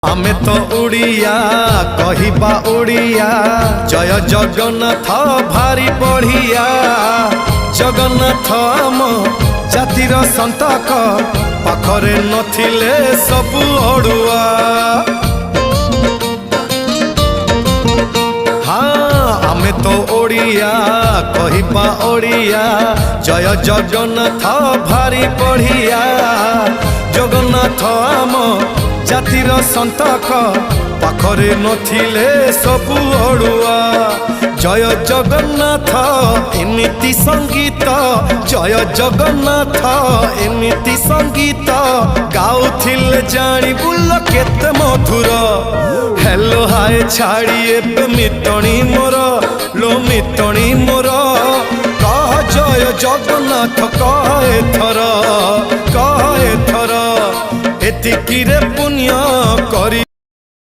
आमे तो उड़िया कहिबा उड़िया जय जगन्नाथ भारी बढ़िया जगन्नाथ आम जातिर संतक पाखरे नथिले सबु अड़ुआ। हाँ आमे तो ओडिया कहिबा ओडिया जय जगन्नाथ भारी बढ़िया जगन्नाथ आम जातिर संतक पाखरे नथिले सबु अड़ुआ। जय जगन्नाथ एमिति संगीत जय जगन्नाथ एमिति संगीत गाउथिले जानी बुल केते मधुर। हेलो हाय छाड़ी एबे मितणी मोर लो मितणी मोर कह जय जगन्नाथ कहे थर एतिकी रे पुण्य करी।